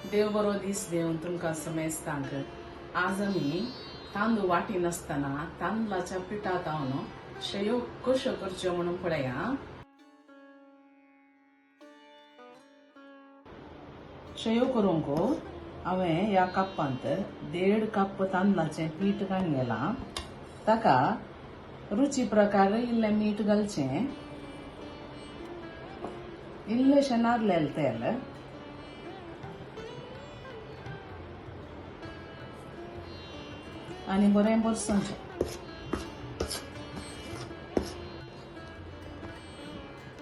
देव बरो दीस देऊन तुमकां समेस्तांक आज आमी तांदूळ वाटी नासतना तांदळाच्या पिठात हांव शेयो कश्यो करच्यो म्हणून पळया. शेयो करूंक हांवें ह्या कपांत 1.5 कप तांदळाचें पीठ घातलेलां. ताका रुची प्रकार इल्लें मीठ घालचें, इल्लेशें नारळेलें तेल, आनी बरें भरसुनचें.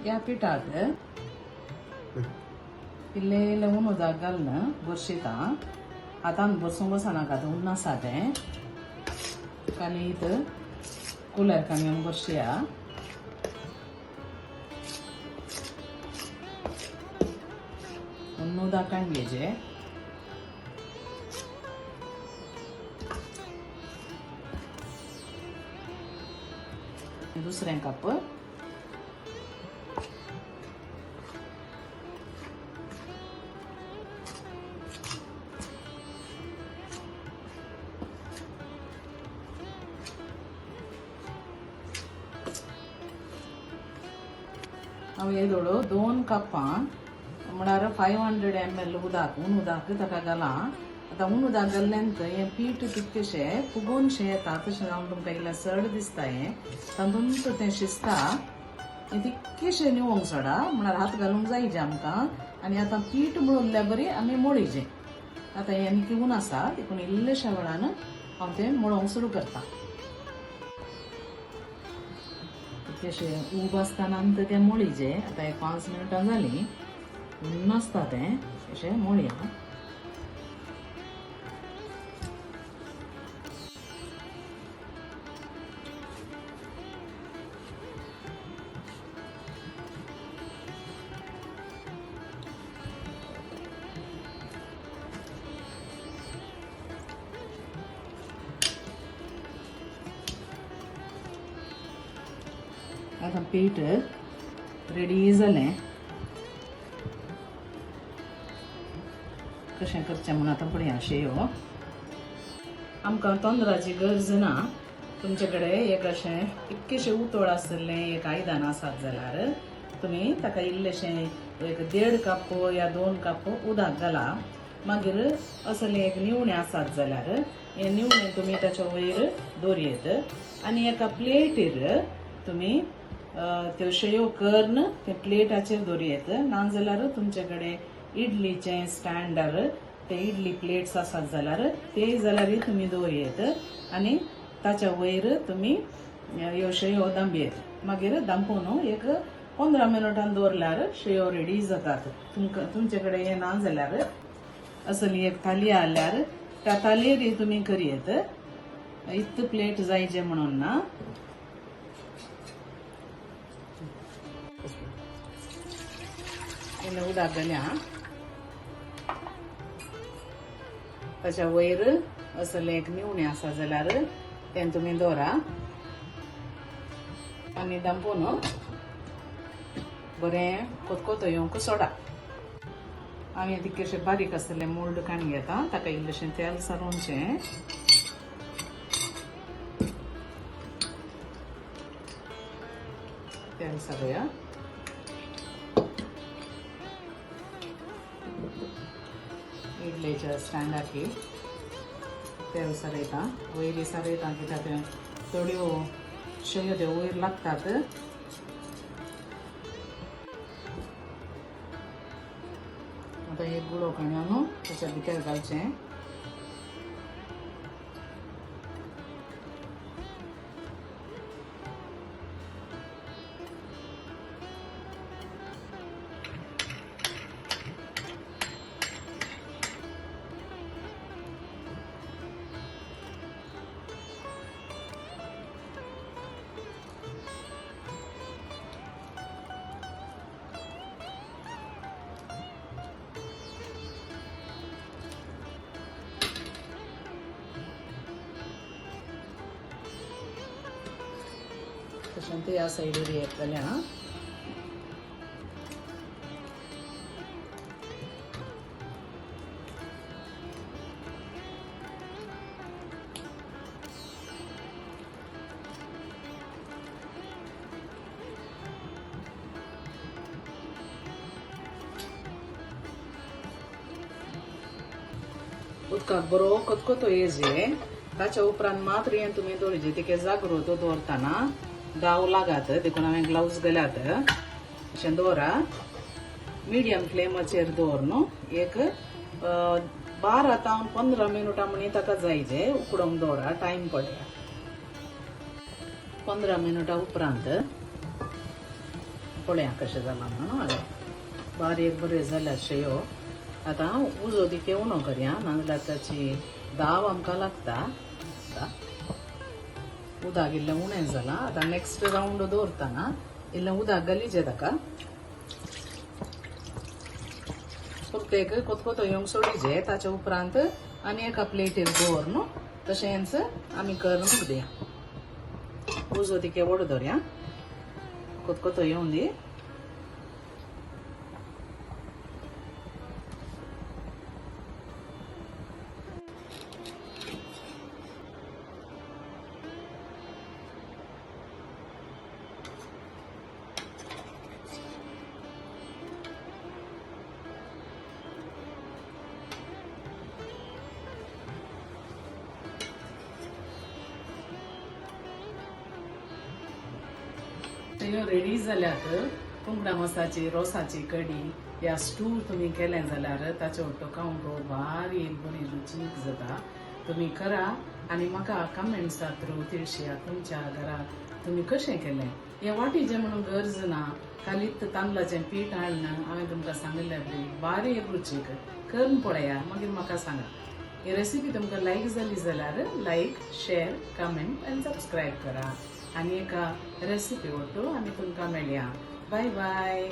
ह्या पिठाक इल्लें उदक घालून भरशिता. हातान भरसूंक बसनाका, उन्न आसा तें. कालीत कुलेर काडून भरशिया. उन्न उदक काडलेचें. दुसरें कप हांवें हेदोळो 2 कपां म्हळ्यार 500 ml उदक उदक ताका घाला. आतां उदक घाल्ल्यानंतर हें पीठ तितकेशें फुगोनशें येता. तशें जावन तुमकां इल्लें सड दिसता. हें तातूंत तें शिजता. हें तितकेशें निवोंक सोडा, म्हळ्यार हात घालूंक जायचे आमकां. आनी आतां पीठ मळिल्ल्या बरी आमी मळीचें. आतां हें निवून आसा देखून इल्लेशा वेळान हांव तें मळोवंक सुरू करता. तितकेशें उब आसतना तें मळीचें. आतां 5 मिनटां जालीं. उन्न आसता तें अशें मळया. आतां पीठ रेडी जालें. कशें करचें म्हणून आतां पळया. शेयो आमकां तांदळाची गरज ना. तुमचे कडेन एक अशें इतकेशें उतोळ आसलें एक आयदन आसात जाल्यार तुमी ताका इल्लेशें एक 1.5 कप या 2 कप उदक घाला. मागीर असलें एक निवणें आसात जाल्यार हें निवणें तुमी ताच्या वयर दवरयेत आनी एका प्लेटीर तुमी त्यो शेयो करून ते प्लेटाचेर दवरयेत. नाजाल्यार तुमचे कडेन इडलीचें स्टँडार ते इडली प्लेट्स आसात जाल्यार ते जाल्यार तुमी दवरयेत आनी ताच्या वयर तुमी ह्यो शेयो दांबयेत. मागीर दांपून एक 15 मिनटां दवरल्यार शेयो रेडी जातात. तुमचे कडेन हें ना जाल्यार असली एक थाली आल्यार त्या थालयेर तुमी करयेत. इतले प्लेट जायचे म्हणून ना. इल्लें उदक घाल्या. ताच्या वयर असलें एक निवणें आसा जाल्यार तें तुमी दवरा आनी दांपून बरें कोतकोतो येवंक सोडा. हांवें तितकेशें बारीक आसलें मोल्ड काडून घेता. ताका इल्लेशें तेल सारोवचें. तेल सारोया. इडलेच्या स्टँडाची तेल सारयता. वयरी सारयता कित्याक थोड्यो शेयो त्यो वयर लागतात. आतां एक गुळो काडून ताच्या भितर घालचें. तशें ते ह्या सायडीर येतलें आं. उदकाक बरो कतकतो येजे ताच्या उपरांत मात्र हें तुमी दवरचे तिके जागृत दवरतना दाव लागात देखून हांवें ग्लावज घाल्यात अशें दवरा मिडियम फ्लेमाचेर दवर न्हू एक 12 ते 15 मिनटां म्हणी ताका जायचे उकडोवंक दवरा टायम पडया 15 मिनटां उपरांत पळया कशें जालां म्हणून बारीक बरें जाल्या शेयो आतां उजो तिके उणो करया नाजाल्यार ताची दाव आमकां लागता उदक इल्लें उणें जालां आतां नेक्स्ट रावंड दवरतना इल्लें उदक घालीचें ताका फक्त कोतकोतो येवंक सोडीचे ताच्या उपरांत आनी एका प्लेटीर दवर न्हू तशेंच आमी करूंक दिया उजो तिके वड दवरया कोतकोतो येवं दी रेडी जाल्यात कोंकणा मसाची रोसाची कडी या स्टू तुम्ही केलें जाल्यार ताचे वांगडा खावंक बारीक बरी रुचीक जाता तुम्ही करा आनी म्हाका कमेंट्सा थ्रू तिळशिया तुमच्या घरात तुम्ही कशें केलें हे वाटीचें म्हणून गरज ना खालीत तांदळाचें पीठ हाडून हांवें तुमकां सांगिल्लें बरी बारीक रुचीक करून पळया मागीर म्हाका सांगा ही रेसिपी तुमकां लायक जाली जाल्यार लायक शेअर कमेंट आनी सबस्क्रायब करा आनी एका रेसिपी वाटो आमी तुमकां मेळया बाय बाय